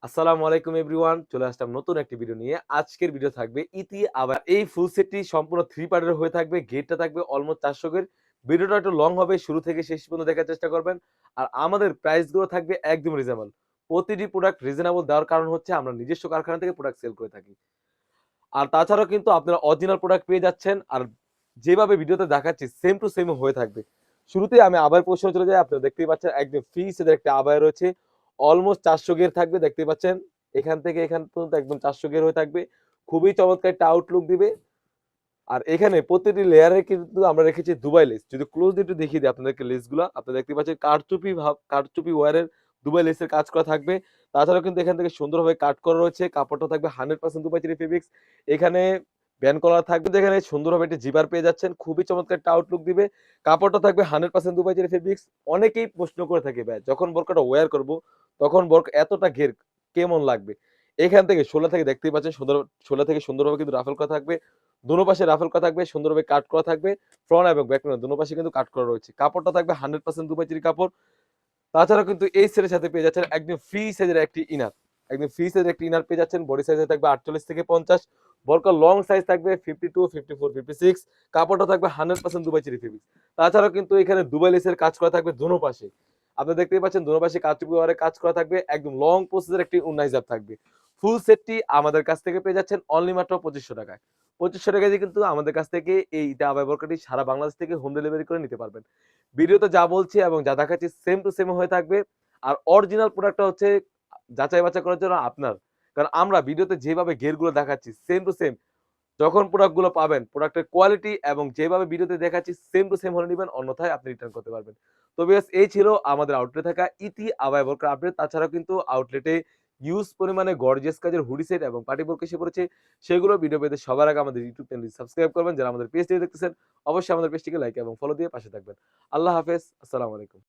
আসসালামু আলাইকুম এভরিওয়ান। চলে আসলাম নতুন একটি ভিডিও নিয়ে। আজকের ভিডিও থাকবে ইতি আবার এই ফুল সেটটি সম্পূর্ণ 3 পার্টের হয়ে থাকবে। গেটটা থাকবে অলমোস্ট 400 গের। ভিডিওটা একটু লং হবে। শুরু থেকে শেষ পর্যন্ত দেখার চেষ্টা করবেন। আর আমাদের প্রাইস গুলো থাকবে একদম রিজনেবল। প্রতিটি প্রোডাক্ট রিজনেবল দেওয়ার কারণ হচ্ছে আমরা নিজস্ব কারখানা থেকে প্রোডাক্ট সেল করে থাকি। আর তাছাড়াও কিন্তু আপনারা অরিজিনাল প্রোডাক্ট পেয়ে যাচ্ছেন। আর যেভাবে ভিডিওতে দেখাচ্ছি সেম টু সেম হয়ে থাকবে। শুরুতেই আমি আবায়ের পোরশনে চলে যাই। আপনারা দেখতেই পাচ্ছেন একদম ফ্রি সাইজের একটা আবায়া রয়েছে। অলমোস্ট 400 গের থাকবে দেখতেই পাচ্ছেন। এখান থেকে এখান পর্যন্ত একদম 400 গের হয়ে থাকবে। খুবই চমৎকার একটা আউটলুক দিবে। আর এখানে প্রতিটি লেয়ারে কিন্তু আমরা রেখেছি দুবাই লেস। যদি ক্লোজলি একটু দেখিয়ে দিই আপনাদেরকে লেসগুলা। আপনারা দেখতে পাচ্ছেন কারচুপি ওয়্যারের দুবাই লেসের কাজ করা থাকবে। তাছাড়াও কিন্তু এখান থেকে সুন্দরভাবে কাট করা রয়েছে। কাপড়টা থাকবে 100% দুবাই চেরি ফেব্রিক্স। এখানে ব্যান্ড কলার থাকবে যেখানে সুন্দরভাবে একটা জিপার পেয়ে যাচ্ছেন। খুবই চমৎকার একটা আউটলুক দিবে। কাপড়টা থাকবে 100% দুবাই চেরি ফেব্রিক্স। অনেকেই প্রশ্ন করে থাকে ভাই যখন বোরকাটা ওয়্যার করব তখন বোরকা এতটা ঘের কেমন লাগবে? এখান থেকে শোলা থেকে দেখতেই পাচ্ছেন শোলা থেকে সুন্দরভাবে কিন্তু রাফেল করা থাকবে। দোনো পাশে রাফেল করা থাকবে, সুন্দরভাবে কাট করা থাকবে। ফ্রন্ট এবং ব্যাক প্যানেল দোনো পাশে কিন্তু কাট করা রয়েছে। কাপড়টা থাকবে 100% দুবাই চেরি কাপড়। তাছাড়াও কিন্তু এই সেটের সাথে পেয়ে যাচ্ছেন একদম ফ্রি সাইজের একটি ইনার। একদম ফ্রি সাইজের একটি ইনার পেয়ে যাচ্ছেন। বডি সাইজে থাকবে 48 থেকে 50। বরকার লং সাইজ থাকবে 52, 54, 56। কাপড়টা থাকবে 100% দুবাই চেরি ফেব্রিক্স। তাছাড়াও কিন্তু এখানে দুবাই লেসের কাজ করা থাকবে দোনো পাশে। আপনারা দেখতেই পাচ্ছেন দোনো পাশে কারচুপি ওয়ারে কাজ করা থাকবে। একদম লং প্রসেসের একটি ওন্না হিজাব থাকবে। ফুল সেটটি আমাদের কাছ থেকে পেয়ে যাচ্ছেন অনলি মাত্র ৳২৫০০ য়। ৳২৫০০ দিয়ে কিন্তু আমাদের কাছ থেকে এই ইটা আবায়া বোরকাটি সারা বাংলাদেশ থেকে হোম ডেলিভারি করে নিতে পারবেন। ভিডিওতে যা বলছি এবং যা দেখাচ্ছি সেম টু সেম হয়ে থাকবে। আর অরিজিনাল প্রোডাক্টটা হচ্ছে যাচাই বাছাই করার জন্য আপনার। কারণ আমরা ভিডিওতে যেভাবে গেরগুলো দেখাচ্ছি সেম টু সেম যখন প্রোডাক্টগুলো পাবেন, প্রোডাক্টের কোয়ালিটি এবং যেভাবে ভিডিওতে দেখাচ্ছি সেম টু সেম হলে নিবেন, অন্যথায় আপনি রিটার্ন করতে পারবেন। তো ভিউয়ার্স এই ছিল আমাদের আউটলেটে থাকা ইতি আবায়া বোরকার আপডেট। তাছাড়াও কিন্তু আউটলেটে হিউজ পরিমাণে গর্জিয়াস কাজের হুডি সেট এবং পার্টি বোরকা এসে পড়েছে। সেগুলো ভিডিও পেতে সবার আগে আমাদের ইউটিউব চ্যানেলটি সাবস্ক্রাইব করবেন। যারা আমাদের পেজ থেকে দেখতেছেন, অবশ্যই আমাদের পেজটিকে লাইক এবং ফলো দিয়ে পাশে থাকবেন। আল্লাহ হাফেজ। আসসালামু আলাইকুম।